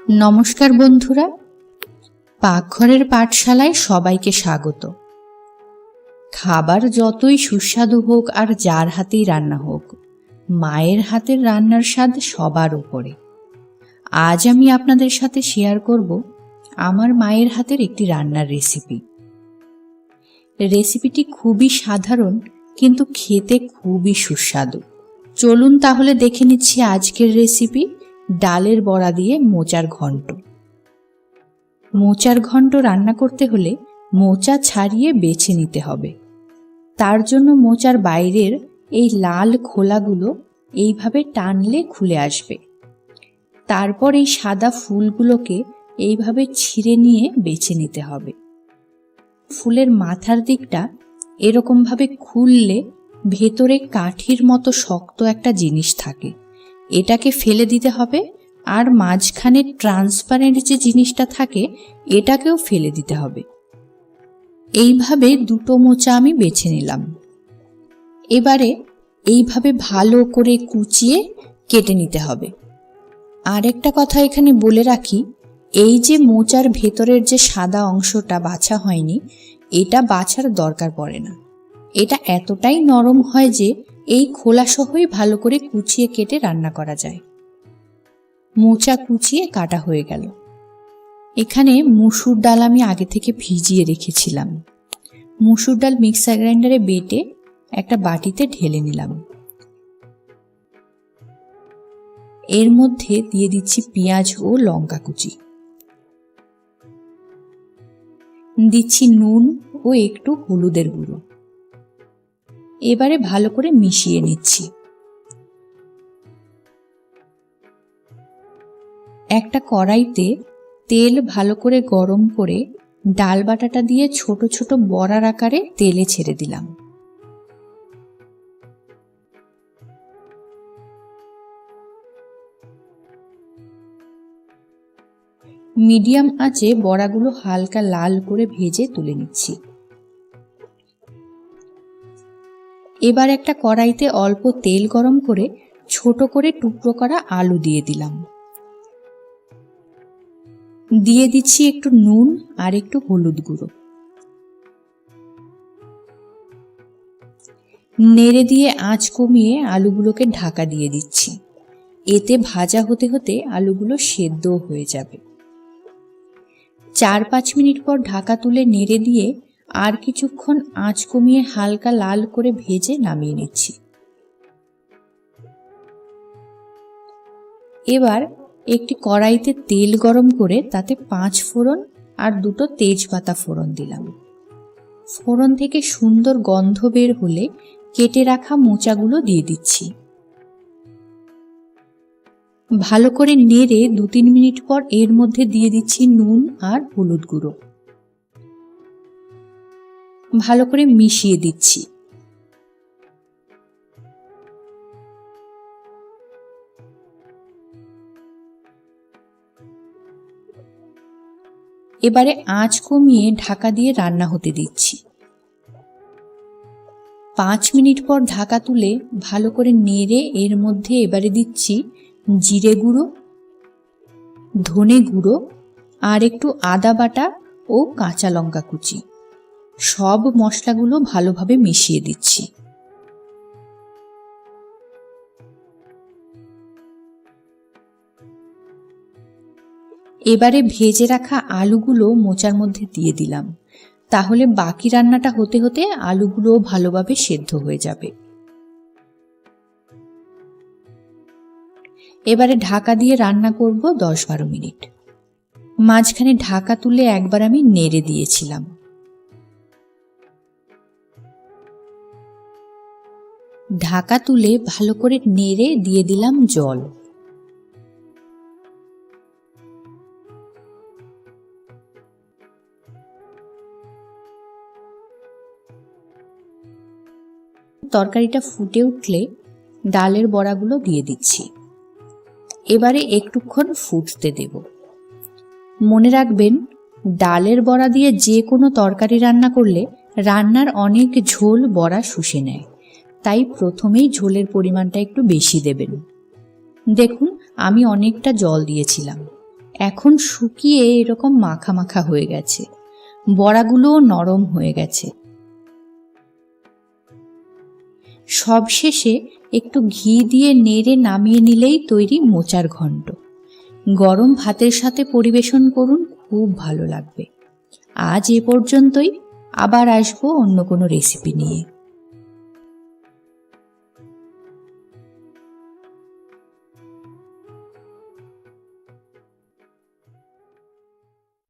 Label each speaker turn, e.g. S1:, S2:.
S1: নমস্কার বন্ধুরা, পাকঘরের পাঠশালায় সবাইকে স্বাগত। খাবার যতই সুস্বাদু হোক আর যার হাতেই রান্না হোক, মায়ের হাতের রান্নার স্বাদ সবার উপরে। আজ আমি আপনাদের সাথে শেয়ার করব আমার মায়ের হাতের একটি রান্নার রেসিপি। রেসিপিটি খুবই সাধারণ কিন্তু খেতে খুবই সুস্বাদু। চলুন তাহলে দেখে নিচ্ছি আজকের রেসিপি, ডালের বড়া দিয়ে মোচার ঘন্ট। মোচার ঘন্ট রান্না করতে হলে মোচা ছাড়িয়ে বেছে নিতে হবে। তার জন্য মোচার বাইরের এই লাল খোলাগুলো এইভাবে টানলে খুলে আসবে। তারপর এই সাদা ফুলগুলোকে এইভাবে ছিঁড়ে নিয়ে বেছে নিতে হবে। ফুলের মাথার দিকটা এরকমভাবে খুললে ভেতরে কাঠির মতো শক্ত একটা জিনিস থাকে, এটাকে ফেলে দিতে হবে। আর মাঝখানে ট্রান্সপারেন্ট যে জিনিসটা থাকে এটাকেও ফেলে দিতে হবে। এইভাবে দুটো মোচা আমি বেছে নিলাম। এবারে এইভাবে ভালো করে কুচিয়ে কেটে নিতে হবে। আর একটা কথা এখানে বলে রাখি, এই যে মোচার ভেতরের যে সাদা অংশটা বাছা হয়নি, এটা বাছার দরকার পড়ে না। এটা এতটাই নরম হয় যে এই খোলা সহই ভালো করে কুচিয়ে কেটে রান্না করা যায়। মোচা কুচিয়ে কাটা হয়ে গেল। এখানে মুসুর ডাল আমি আগে থেকে ভিজিয়ে রেখেছিলাম। মুসুর ডাল মিক্সার গ্রাইন্ডারে বেটে একটা বাটিতে ঢেলে নিলাম। এর মধ্যে দিয়ে দিচ্ছি পেঁয়াজ ও লঙ্কা কুচি, দিচ্ছি নুন ও একটু হলুদের গুঁড়ো। এবারে ভালো করে মিশিয়ে নিচ্ছি। একটা কড়াইতে তেল ভালো করে গরম করে ডাল বাটাটা দিয়ে ছোট ছোট বড়ার আকারে তেলে ছেড়ে দিলাম। মিডিয়াম আঁচে বড়াগুলো হালকা লাল করে ভেজে তুলে নিচ্ছি। এবার একটা কড়াইতে অল্প তেল গরম করে ছোট করে টুকরো করা আলু দিয়ে দিলাম। দিয়ে দিচ্ছি একটু নুন আর একটু হলুদ গুঁড়ো। নেড়ে দিয়ে আঁচ কমিয়ে আলুগুলোকে ঢাকা দিয়ে দিচ্ছি। এতে ভাজা হতে হতে আলুগুলো সেদ্ধ হয়ে যাবে। 4-5 মিনিট পর ঢাকা তুলে নেড়ে দিয়ে আর কিছুক্ষণ আঁচ কমিয়ে হালকা লাল করে ভেজে নামিয়ে নিচ্ছি। এবার একটি কড়াইতে তেল গরম করে তাতে 5 ফোড়ন আর 2টো তেজপাতা ফোড়ন দিলাম। ফোড়ন থেকে সুন্দর গন্ধ বের হলে কেটে রাখা মোচাগুলো দিয়ে দিচ্ছি। ভালো করে নেড়ে 2-3 মিনিট পর এর মধ্যে দিয়ে দিচ্ছি নুন আর হলুদ গুঁড়ো। ভালো করে মিশিয়ে দিচ্ছি। এবারে আঁচ কমিয়ে ঢাকা দিয়ে রান্না হতে দিচ্ছি। 5 মিনিট পর ঢাকা তুলে ভালো করে নেড়ে এর মধ্যে এবারে দিচ্ছি জিরে গুঁড়ো, ধনে গুঁড়ো আর একটু আদা বাটা ও কাঁচা লঙ্কা কুচি। সব মশলাগুলো ভালোভাবে মিশিয়ে দিচ্ছি। এবারে ভেজে রাখা আলুগুলো মোচার মধ্যে দিয়ে দিলাম। তাহলে বাকি রান্নাটা হতে হতে আলুগুলোও ভালোভাবে সেদ্ধ হয়ে যাবে। এবারে ঢাকা দিয়ে রান্না করব 10-12 মিনিট। মাঝখানে ঢাকা তুলে একবার আমি নেড়ে দিয়েছিলাম। ঢাকা তুলে ভালো করে নেড়ে দিয়ে দিলাম জল। তরকারিটা ফুটে উঠলে ডালের বড়াগুলো দিয়ে দিচ্ছি। এবারে একটুক্ষণ ফুটতে দেব। মনে রাখবেন, ডালের বড়া দিয়ে যে কোনো তরকারি রান্না করলে রান্নার অনেক ঝোল বড়া শুষে নেয়, তাই প্রথমেই ঝোলের পরিমাণটা একটু বেশি দেবেন। দেখুন, আমি অনেকটা জল দিয়েছিলাম। এখন শুকিয়ে এরকম মাখা মাখা হয়ে গেছে, বড়াগুলোও নরম হয়ে গেছে। সবশেষে একটু ঘি দিয়ে নেড়ে নামিয়ে নিলেই তৈরি মোচার ঘন্ট। গরম ভাতের সাথে পরিবেশন করুন, খুব ভালো লাগবে। আজ এ পর্যন্তই, আবার আসবো অন্য কোনো রেসিপি নিয়ে।